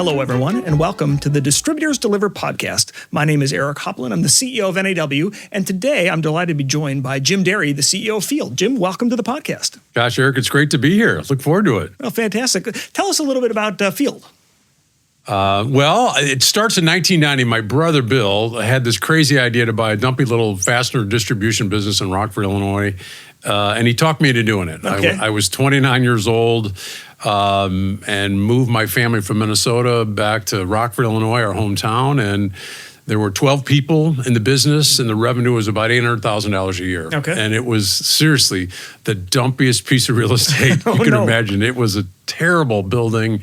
Hello, everyone, and welcome to the Distributors Deliver podcast. My name is Eric Hoplin. I'm the CEO of NAW, and today I'm delighted to be joined by Jim Derry, the CEO of Field. Jim, welcome to the podcast. Gosh, Eric, it's great to be here. Look forward to it. Oh, fantastic. Tell us a little bit about Field. Well, it starts in 1990. My brother, Bill, had this crazy idea to buy a dumpy little fastener distribution business in Rockford, Illinois, and he talked me into doing it. Okay. I was 29 years old and moved my family from Minnesota back to Rockford, Illinois, our hometown, and there were 12 people in the business, and the revenue was about $800,000 a year. Okay. And it was seriously the dumpiest piece of real estate you can imagine. It was a terrible building.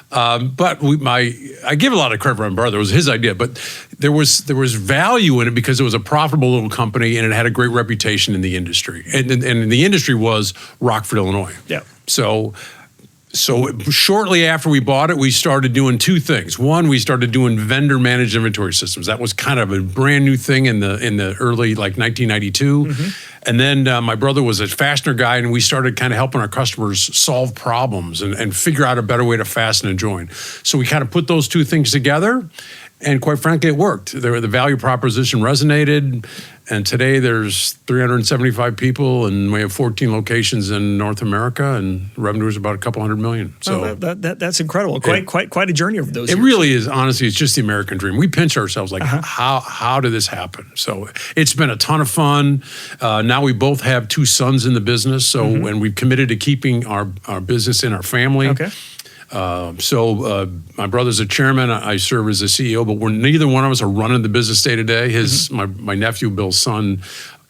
But I give a lot of credit for my brother. It was his idea, but there was value in it because it was a profitable little company and it had a great reputation in the industry. And the industry was Rockford, Illinois. Yeah. So shortly after we bought it, we started doing two things. One, we started doing vendor managed inventory systems. That was kind of a brand new thing in the early 1992. Mm-hmm. And then my brother was a fastener guy, and we started kind of helping our customers solve problems and figure out a better way to fasten and join. So we kind of put those two things together, and quite frankly, it worked. The value proposition resonated, and today there's 375 people, and we have 14 locations in North America, and revenue is about a couple $100 million. So that's incredible. Quite a journey over those years. It really is. Honestly, it's just the American dream. We pinch ourselves like, how did this happen? So it's been a ton of fun. Now we both have two sons in the business, so and we've committed to keeping our business in our family. Okay. My brother's a chairman. I serve as a CEO, but neither one of us are running the business day to day. My nephew, Bill's son,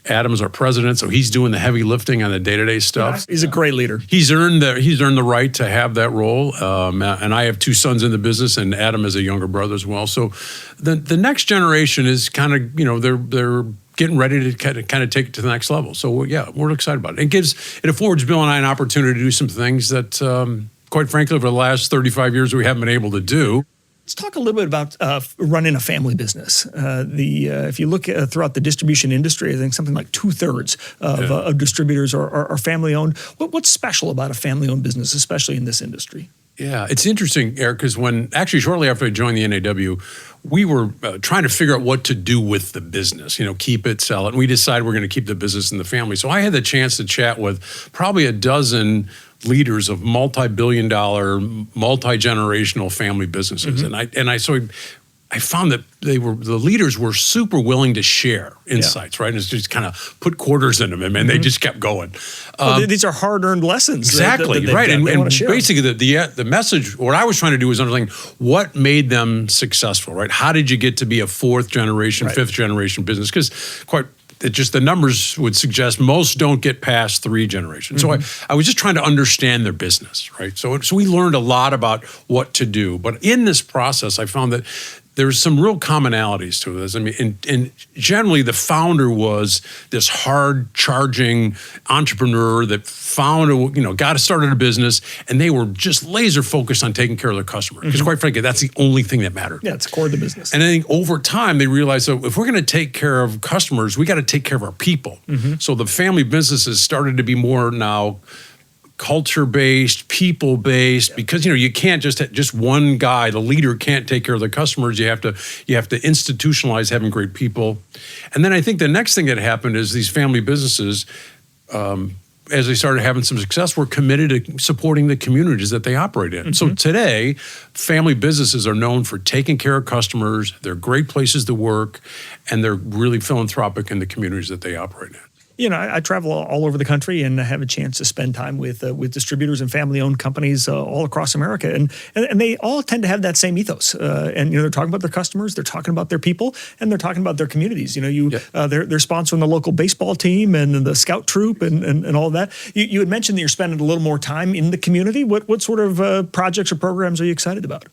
Adam, is our president, so he's doing the heavy lifting on the day-to-day stuff. He's a great leader. He's earned the right to have that role. And I have two sons in the business, and Adam is a younger brother as well. So the next generation is kind of, they're getting ready to kind of take it to the next level. So we're excited about it. It affords Bill and I an opportunity to do some things that, quite frankly, over the last 35 years, we haven't been able to do. Let's talk a little bit about running a family business. If you look throughout the distribution industry, I think something like 2/3 of distributors are family-owned. What's special about a family-owned business, especially in this industry? Yeah, it's interesting, Eric, because shortly after I joined the NAW, we were trying to figure out what to do with the business, keep it, sell it. And we decided we're going to keep the business in the family. So I had the chance to chat with probably a dozen leaders of multi-billion-dollar, multi-generational family businesses. Mm-hmm. I found that the leaders were super willing to share insights, right? And it's just kind of put quarters in them, and they just kept going. These are hard-earned lessons. Exactly, right. And basically the message, what I was trying to do was understand what made them successful, right? How did you get to be a fourth generation, fifth generation business? Because the numbers would suggest most don't get past 3 generations. Mm-hmm. So I was just trying to understand their business, right? So we learned a lot about what to do. But in this process, I found that there's some real commonalities to this. I mean, and generally the founder was this hard-charging entrepreneur that got started a business, and they were just laser focused on taking care of their customer. Because quite frankly, that's the only thing that mattered. Yeah, it's core of the business. And I think over time they realized, so if we're going to take care of customers, we got to take care of our people. Mm-hmm. So the family businesses started to be more now culture-based, people-based, because you can't just one guy, the leader can't take care of the customers. You have to institutionalize having great people. And then I think the next thing that happened is these family businesses, as they started having some success, were committed to supporting the communities that they operate in. Mm-hmm. So today, family businesses are known for taking care of customers. They're great places to work, and they're really philanthropic in the communities that they operate in. I travel all over the country and I have a chance to spend time with distributors and family-owned companies all across America, and they all tend to have that same ethos. And they're talking about their customers, they're talking about their people, and they're talking about their communities. They're sponsoring the local baseball team and the scout troop and all of that. You had mentioned that you're spending a little more time in the community. What sort of projects or programs are you excited about?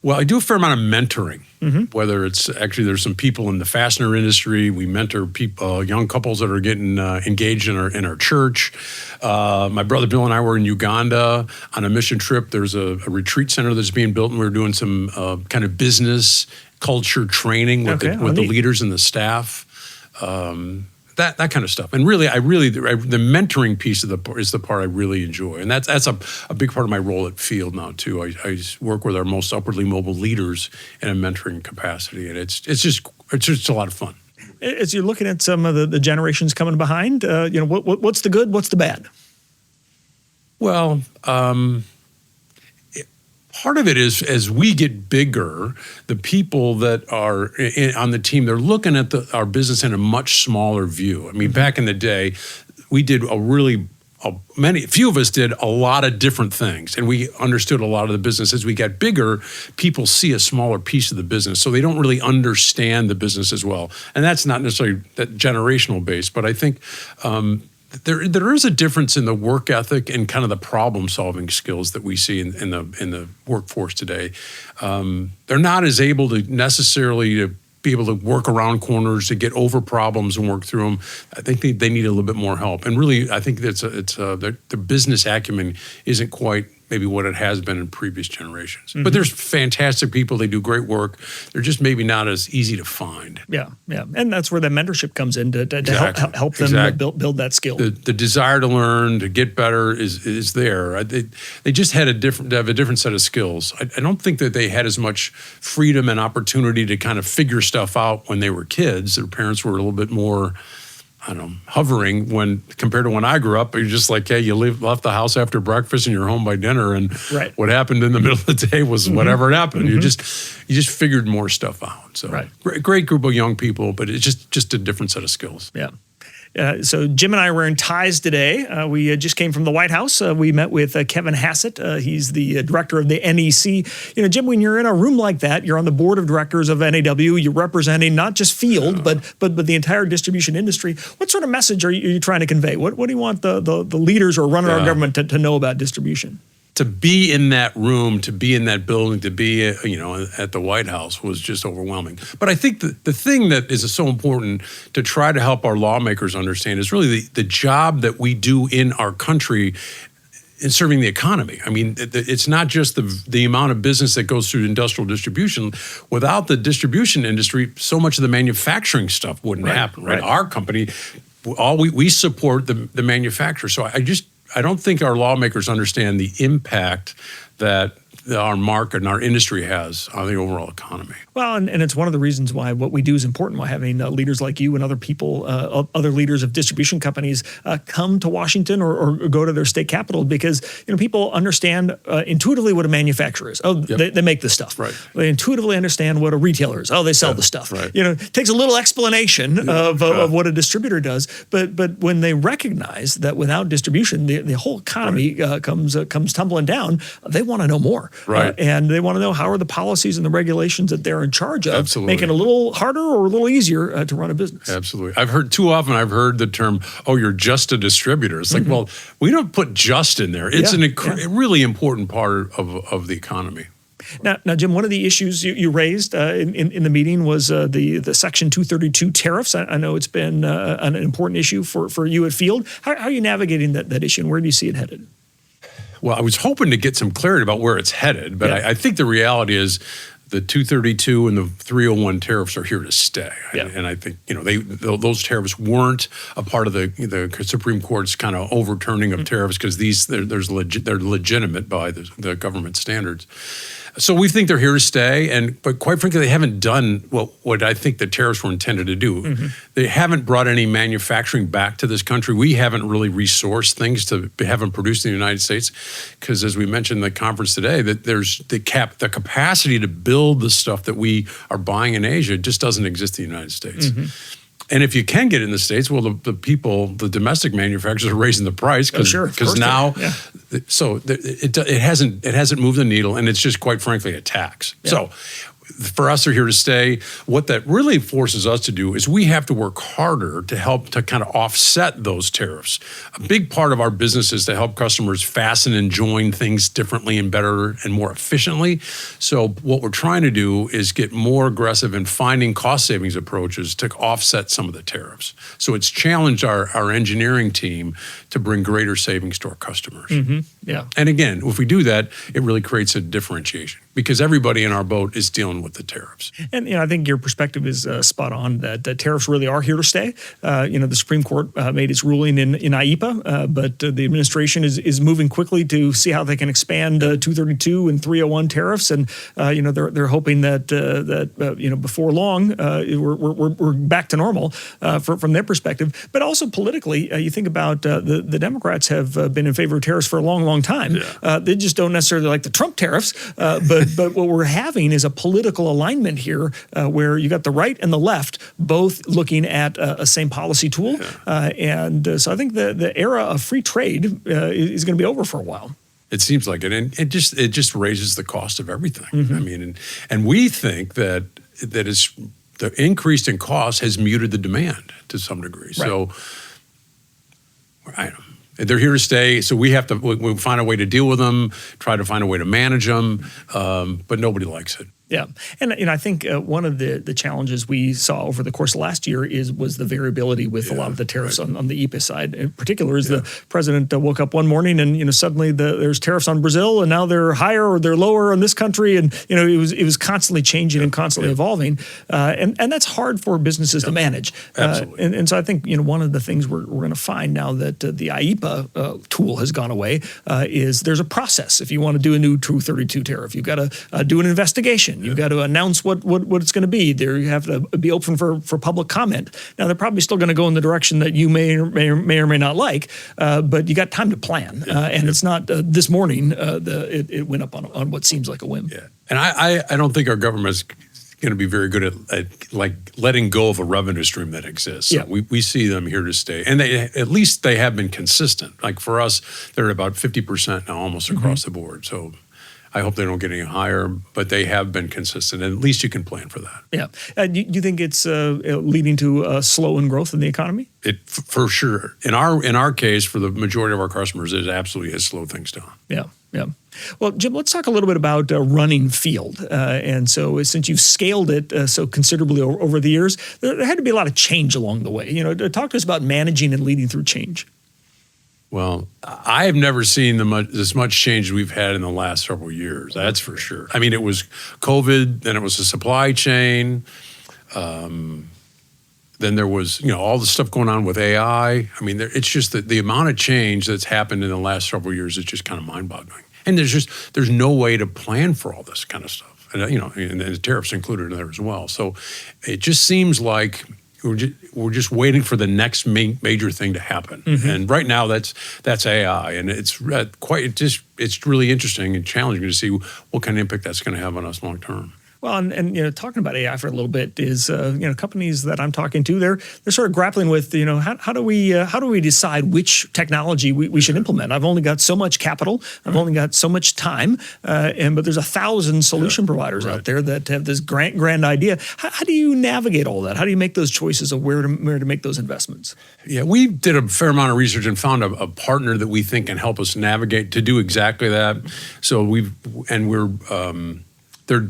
Well, I do a fair amount of mentoring, whether it's there's some people in the fastener industry. We mentor people, young couples that are getting engaged in our church. My brother Bill and I were in Uganda on a mission trip. There's a retreat center that's being built, and we're doing some kind of business culture training with the leaders and the staff. that kind of stuff. And really, the mentoring piece is the part I really enjoy, and that's a big part of my role at Field now too. I work with our most upwardly mobile leaders in a mentoring capacity, and it's just a lot of fun. As you're looking at some of the generations coming behind, what's the good, what's the bad? Well, part of it is as we get bigger, the people that are on the team, they're looking at our business in a much smaller view. I mean, back in the day, we did few of us did a lot of different things, and we understood a lot of the business. As we got bigger, people see a smaller piece of the business, so they don't really understand the business as well. And that's not necessarily that generational base, but I think there is a difference in the work ethic and kind of the problem-solving skills that we see in the workforce today. They're not as able to necessarily be able to work around corners, to get over problems and work through them. I think they need a little bit more help. And really, I think the business acumen isn't quite maybe what it has been in previous generations. But there's fantastic people. They do great work. They're just maybe not as easy to find. Yeah. And that's where the mentorship comes in to help them build that skill. The desire to learn, to get better is there. They just have a different set of skills. I don't think that they had as much freedom and opportunity to kind of figure stuff out when they were kids. Their parents were a little bit more, I don't know, hovering compared to when I grew up. You're just like, hey, you left the house after breakfast and you're home by dinner, and what happened in the middle of the day was whatever happened. You just figured more stuff out. So great group of young people, but it's just a different set of skills. Yeah. So Jim and I were in ties today. We just came from the White House. We met with Kevin Hassett. He's the director of the NEC. Jim, when you're in a room like that, you're on the board of directors of NAW. You're representing not just Field, but the entire distribution industry. What sort of message are you trying to convey? What do you want the leaders who are running our government to know about distribution? To be in that room, to be in that building, to be at the White House was just overwhelming. But I think the thing that is so important to try to help our lawmakers understand is really the job that we do in our country in serving the economy. I mean, it's not just the amount of business that goes through industrial distribution. Without the distribution industry, so much of the manufacturing stuff wouldn't happen, right? Our company, we support the manufacturer. So I don't think our lawmakers understand the impact that our market and our industry has on the overall economy. Well, and it's one of the reasons why what we do is important, why having leaders like you and other people, other leaders of distribution companies come to Washington or go to their state capital, because people understand intuitively what a manufacturer is. They make the stuff. Right. They intuitively understand what a retailer is. They sell the stuff. Right. It takes a little explanation of what a distributor does, but when they recognize that without distribution, the whole economy comes tumbling down, they want to know more. Right. And they want to know how are the policies and the regulations that they're in charge of, make it a little harder or a little easier to run a business. Absolutely. I've heard the term, you're just a distributor. It's like, well, we don't put just in there. It's a really important part of the economy. Now, Jim, one of the issues you raised in the meeting was the Section 232 tariffs. I know it's been an important issue for you at Field. How are you navigating that issue, and where do you see it headed? Well, I was hoping to get some clarity about where it's headed, but I think the reality is the 232 and the 301 tariffs are here to stay. And I think those tariffs weren't a part of the Supreme Court's kind of overturning of tariffs, because they're legitimate by the government standards. So we think they're here to stay, but quite frankly, they haven't done what I think the tariffs were intended to do. They haven't brought any manufacturing back to this country. We haven't really resourced things to have them produced in the United States, because as we mentioned in the conference today, that there's the capacity to build the stuff that we are buying in Asia just doesn't exist in the United States. And if you can get in the States, well, the domestic manufacturers are raising the price because now, so it hasn't moved the needle, and it's just quite frankly a tax. Yeah. So for us, they're here to stay. What that really forces us to do is we have to work harder to help to kind of offset those tariffs. A big part of our business is to help customers fasten and join things differently and better and more efficiently. So what we're trying to do is get more aggressive in finding cost savings approaches to offset some of the tariffs. So it's challenged our engineering team to bring greater savings to our customers. Yeah. And again, if we do that, it really creates a differentiation. because everybody in our boat is dealing with the tariffs. And I think your perspective is spot on that tariffs really are here to stay. The Supreme Court made its ruling in IEEPA, but the administration is moving quickly to see how they can expand 232 and 301 tariffs, and they're hoping that before long we're back to normal from their perspective. But also politically, you think about the Democrats have been in favor of tariffs for a long, long time. Yeah. They just don't necessarily like the Trump tariffs, but what we're having is a political alignment here where you got the right and the left both looking at a same policy tool. And so I think the era of free trade is going to be over for a while. It seems like it, and it just raises the cost of everything. I mean, and we think that it's the increase in cost has muted the demand to some degree. Right. So they're here to stay. So we have to we find a way to deal with them, try to find a way to manage them, but nobody likes it. Yeah, and I think one of the challenges we saw over the course of last year was the variability with a lot of the tariffs on the EPA side. In particular, is the president woke up one morning and suddenly there's tariffs on Brazil, and now they're higher or they're lower in this country, and it was constantly changing and constantly evolving, and that's hard for businesses to manage. Absolutely. And so I think one of the things we're going to find now that the IEPA tool has gone away is there's a process. If you want to do a new 232 tariff, you've got to do an investigation. You've got to announce what it's going to be. There you have to be open for public comment. Now they're probably still going to go in the direction that you may or may not like, but you got time to plan. And it's not this morning it went up on what seems like a whim. Yeah, and I don't think our government's going to be very good at like letting go of a revenue stream that exists. So we see them here to stay, and at least they have been consistent. Like for us, they're about 50% now, almost across the board. So I hope they don't get any higher, but they have been consistent, and at least you can plan for that. Yeah. Do you think it's leading to slow in growth in the economy? For sure. In our case, for the majority of our customers, it absolutely has slowed things down. Yeah. Well, Jim, let's talk a little bit about running Field. And so since you've scaled it so considerably over the years, there had to be a lot of change along the way. Talk to us about managing and leading through change. Well, I have never seen as much change as we've had in the last several years. That's for sure. I mean, it was COVID, then it was the supply chain. Then there was, all the stuff going on with AI. I mean, it's just that the amount of change that's happened in the last several years is just kind of mind-boggling. And there's no way to plan for all this kind of stuff. And, and the tariffs included in there as well. So it just seems like we're just waiting for the next major thing to happen, and right now that's AI, and it's really interesting and challenging to see what kind of impact that's going to have on us long term. Well, and talking about AI for a little bit is companies that I'm talking to, they're sort of grappling with how do we decide which technology we should implement. I've only got so much capital, I've only got so much time, but there's 1,000 solution providers out there that have this grand idea. How do you navigate all that? How do you make those choices of where to make those investments? Yeah, we did a fair amount of research and found a partner that we think can help us navigate to do exactly that. So they're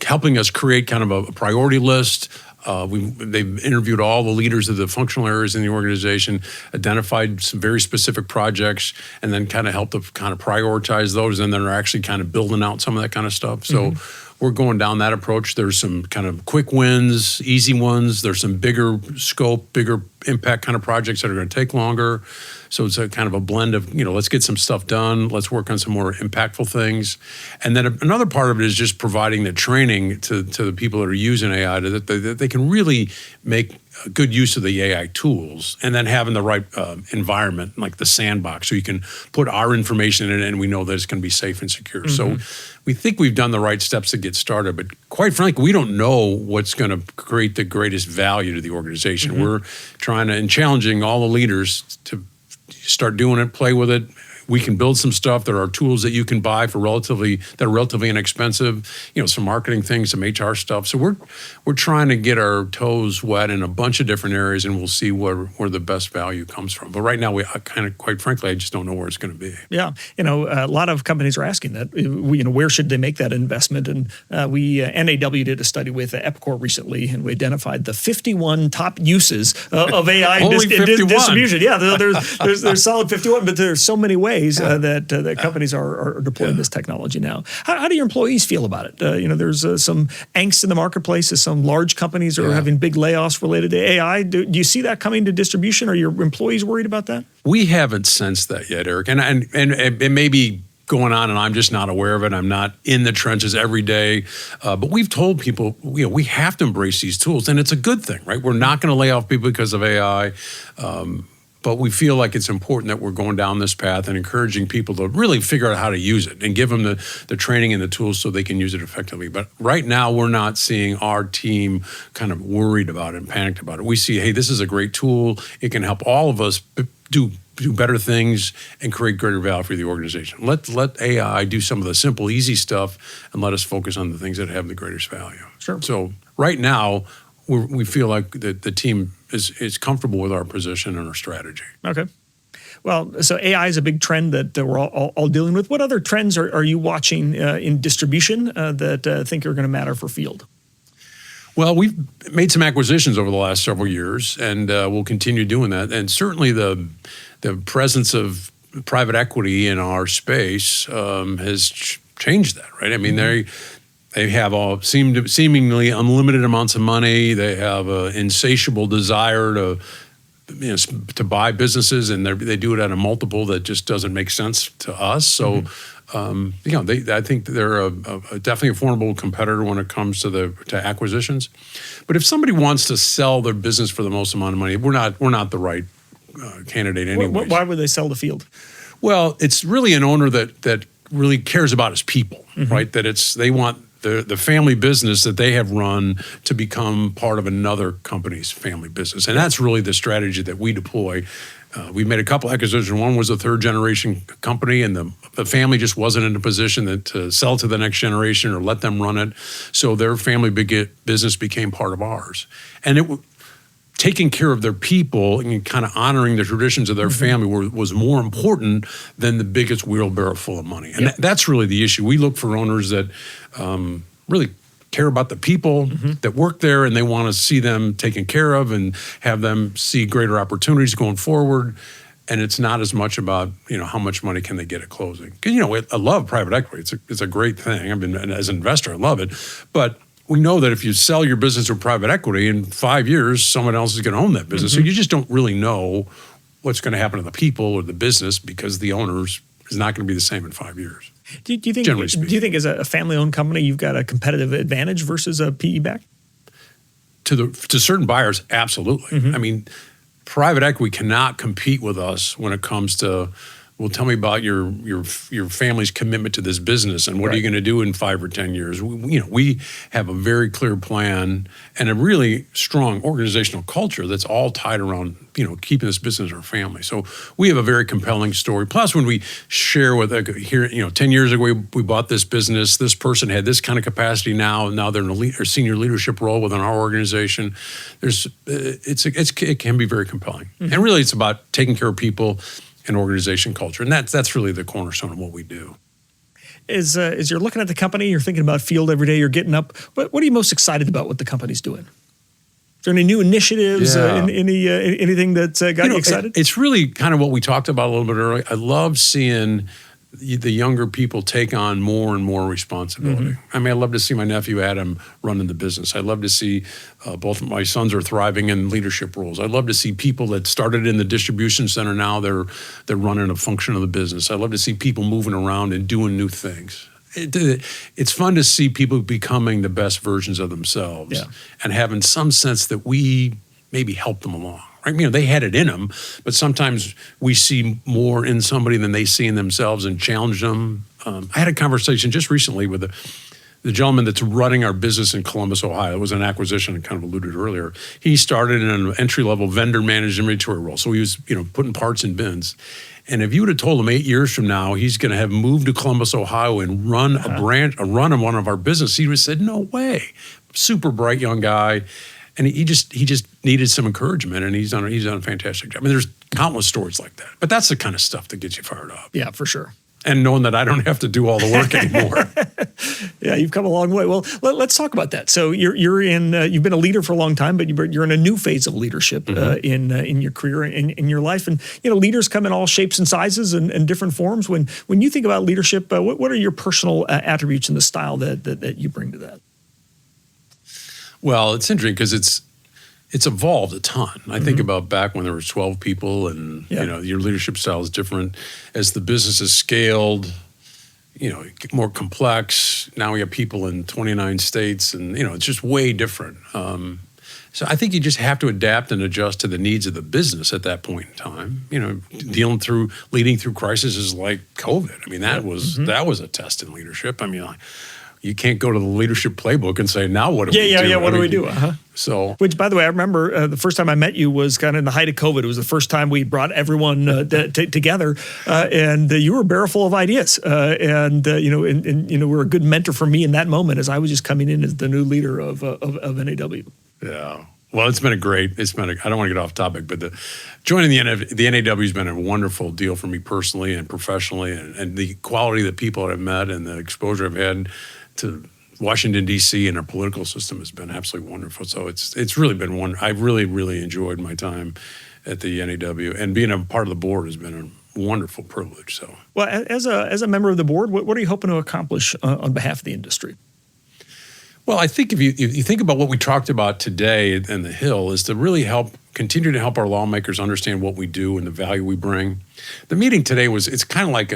helping us create kind of a priority list. They've interviewed all the leaders of the functional areas in the organization, identified some very specific projects, and then kind of helped to kind of prioritize those, and then they're actually kind of building out some of that kind of stuff. So we're going down that approach. There's some kind of quick wins, easy ones. There's some bigger scope, bigger impact kind of projects that are going to take longer. So it's a kind of a blend of, let's get some stuff done. Let's work on some more impactful things. And then another part of it is just providing the training to the people that are using AI that they can really make good use of the AI tools, and then having the right environment, like the sandbox, so you can put our information in it and we know that it's going to be safe and secure. So we think we've done the right steps to get started, but quite frankly, we don't know what's going to create the greatest value to the organization. We're trying to, and challenging all the leaders to start doing it, play with it. We can build some stuff. There are tools that you can buy that are relatively inexpensive. Some marketing things, some HR stuff. So we're trying to get our toes wet in a bunch of different areas, and we'll see where the best value comes from. But right now, quite frankly, I just don't know where it's going to be. Yeah, a lot of companies are asking that. Where should they make that investment? And NAW did a study with Epicor recently, and we identified the 51 top uses of AI in distribution. Yeah, there's solid 51, but there's so many ways. ways that companies are deploying this technology now. How do your employees feel about it? There's some angst in the marketplace as some large companies are having big layoffs related to AI. Do you see that coming to distribution? Are your employees worried about that? We haven't sensed that yet, Eric. And it may be going on and I'm just not aware of it. I'm not in the trenches every day. But we've told people, we have to embrace these tools. And it's a good thing, right? We're not going to lay off people because of AI. But we feel like it's important that we're going down this path and encouraging people to really figure out how to use it and give them the training and the tools so they can use it effectively. But right now, we're not seeing our team kind of worried about it and panicked about it. We see, hey, this is a great tool. It can help all of us do better things and create greater value for the organization. Let AI do some of the simple, easy stuff and let us focus on the things that have the greatest value. Sure. So right now, we feel like the team is comfortable with our position and our strategy. Okay. Well, so AI is a big trend that we're all dealing with. What other trends are you watching in distribution that think are going to matter for Field? Well, we've made some acquisitions over the last several years, and we'll continue doing that. And certainly the presence of private equity in our space has changed that, right? I mean, they have all seemingly unlimited amounts of money. They have an insatiable desire to buy businesses, and they do it at a multiple that just doesn't make sense to us. So, I think they're definitely a formidable competitor when it comes to acquisitions. But if somebody wants to sell their business for the most amount of money, we're not the right candidate anyway. Why would they sell the Field? Well, it's really an owner that really cares about his people, right? That they want the family business that they have run to become part of another company's family business. And that's really the strategy that we deploy. We made a couple acquisitions. One was a third generation company, and the family just wasn't in a position to sell to the next generation or let them run it. So their family business became part of ours. And taking care of their people and kind of honoring the traditions of their family was more important than the biggest wheelbarrow full of money. And that's really the issue. We look for owners that really care about the people that work there, and they want to see them taken care of and have them see greater opportunities going forward. And it's not as much about, how much money can they get at closing. Because, I love private equity. It's a great thing. As an investor, I love it. But we know that if you sell your business to private equity, in 5 years, someone else is going to own that business. So you just don't really know what's going to happen to the people or the business because the owners is not going to be the same in 5 years. Do you think as a family-owned company, you've got a competitive advantage versus a PE back? To certain buyers, absolutely. I mean, private equity cannot compete with us when it comes to, well, tell me about your family's commitment to this business and what are you going to do in 5 or 10 years? We have a very clear plan and a really strong organizational culture that's all tied around keeping this business our family. So we have a very compelling story. Plus, when we share with 10 years ago we bought this business. This person had this kind of capacity now they're in a senior leadership role within our organization. It can be very compelling, and really it's about taking care of people and organization culture. And that's really the cornerstone of what we do. As you're looking at the company, you're thinking about Field every day, you're getting up. What are you most excited about what the company's doing? Is there any new initiatives, anything that's got you excited? It's really kind of what we talked about a little bit earlier. I love seeing the younger people take on more and more responsibility. I mean, I love to see my nephew Adam running the business. I love to see both of my sons are thriving in leadership roles. I love to see people that started in the distribution center now they're running a function of the business. I love to see people moving around and doing new things. It's fun to see people becoming the best versions of themselves and having some sense that we maybe help them along. Right? They had it in them, but sometimes we see more in somebody than they see in themselves and challenge them. I had a conversation just recently with the gentleman that's running our business in Columbus, Ohio. It was an acquisition I kind of alluded earlier. He started in an entry-level vendor-managed inventory role. So he was, putting parts in bins. And if you would have told him 8 years from now he's going to have moved to Columbus, Ohio and run a run of one of our businesses, he would have said, no way. Super bright young guy. And he just needed some encouragement, and he's done a fantastic job. I mean, there's countless stories like that. But that's the kind of stuff that gets you fired up. Yeah, for sure. And knowing that I don't have to do all the work anymore. Yeah, you've come a long way. Well, let's talk about that. So you've been a leader for a long time, but you're in a new phase of leadership in your career and in your life. And leaders come in all shapes and sizes and different forms. When you think about leadership, what are your personal attributes and the style that you bring to that? Well, it's interesting because it's evolved a ton. I think about back when there were 12 people, and your leadership style is different as the business has scaled. More complex. Now we have people in 29 states, and it's just way different. So I think you just have to adapt and adjust to the needs of the business at that point in time. Leading through crises like COVID. I mean, that was a test in leadership. I mean, you can't go to the leadership playbook and say, now what do we do? What do we do? So, which, by the way, I remember the first time I met you was kind of in the height of COVID. It was the first time we brought everyone together, and you were a barrel full of ideas. And were a good mentor for me in that moment as I was just coming in as the new leader of NAW. Yeah. Well, I don't want to get off topic, but joining the NAW has been a wonderful deal for me personally and professionally, and the quality of the people that I've met and the exposure I've had to Washington, D.C. and our political system has been absolutely wonderful. So it's really been I've really, really enjoyed my time at the NAW, and being a part of the board has been a wonderful privilege. So, well, as a member of the board, what are you hoping to accomplish on behalf of the industry? Well, I think if you think about what we talked about today in the Hill, is to really continue to help our lawmakers understand what we do and the value we bring. The meeting today it's kind of like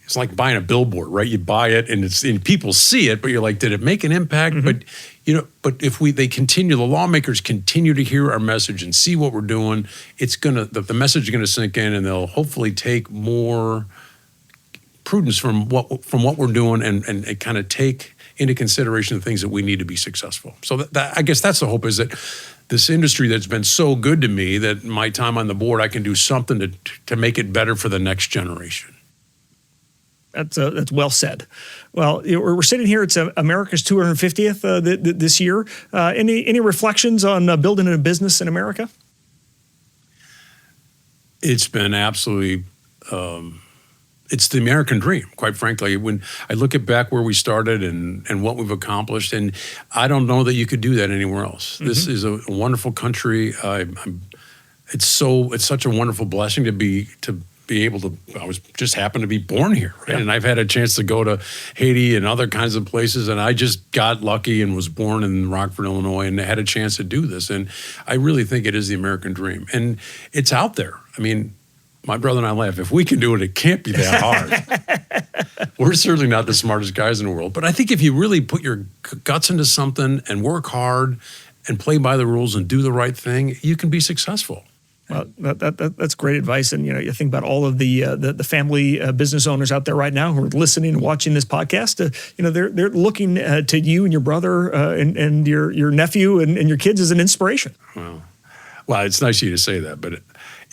it's like buying a billboard, right? You buy it and people see it, but you're like, did it make an impact? But if the lawmakers continue to hear our message and see what we're doing, the message is gonna sink in, and they'll hopefully take more prudence from what we're doing and kind of take into consideration the things that we need to be successful. So I guess that's the hope, is that this industry that's been so good to me, that my time on the board, I can do something to make it better for the next generation. That's well said. Well, we're sitting here. It's America's 250th this year. Any reflections on building a business in America? It's been absolutely. It's the American dream, quite frankly. When I look back where we started and what we've accomplished, and I don't know that you could do that anywhere else. This is a wonderful country. It's such a wonderful blessing to be able to. I was just happened to be born here, right? And I've had a chance to go to Haiti and other kinds of places, and I just got lucky and was born in Rockford, Illinois, and had a chance to do this. And I really think it is the American dream, and it's out there. I mean, my brother and I laugh. If we can do it, it can't be that hard. We're certainly not the smartest guys in the world. But I think if you really put your guts into something and work hard and play by the rules and do the right thing, you can be successful. Well, that's great advice. And, you think about all of the family business owners out there right now who are listening and watching this podcast. They're looking to you and your brother and your nephew and your kids as an inspiration. Well, it's nice of you to say that, but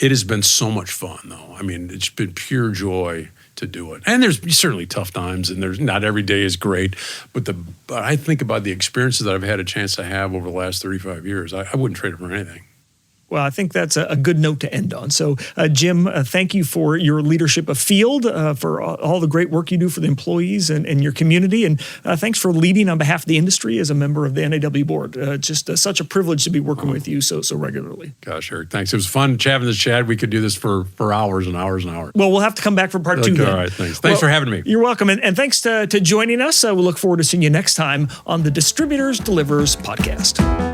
it has been so much fun, though. I mean, it's been pure joy to do it. And there's certainly tough times, and there's not every day is great. But I think about the experiences that I've had a chance to have over the last 35 years. I wouldn't trade it for anything. Well, I think that's a good note to end on. So, Jim, thank you for your leadership of Field, for all the great work you do for the employees and your community. And thanks for leading on behalf of the industry as a member of the NAW board. Just such a privilege to be working with you so regularly. Gosh, Eric, thanks. It was fun having this chat. We could do this for hours and hours and hours. Well, we'll have to come back for part 2 then. All right, thanks. Thanks for having me. You're welcome. And thanks to joining us. We'll look forward to seeing you next time on the Distributors Delivers podcast.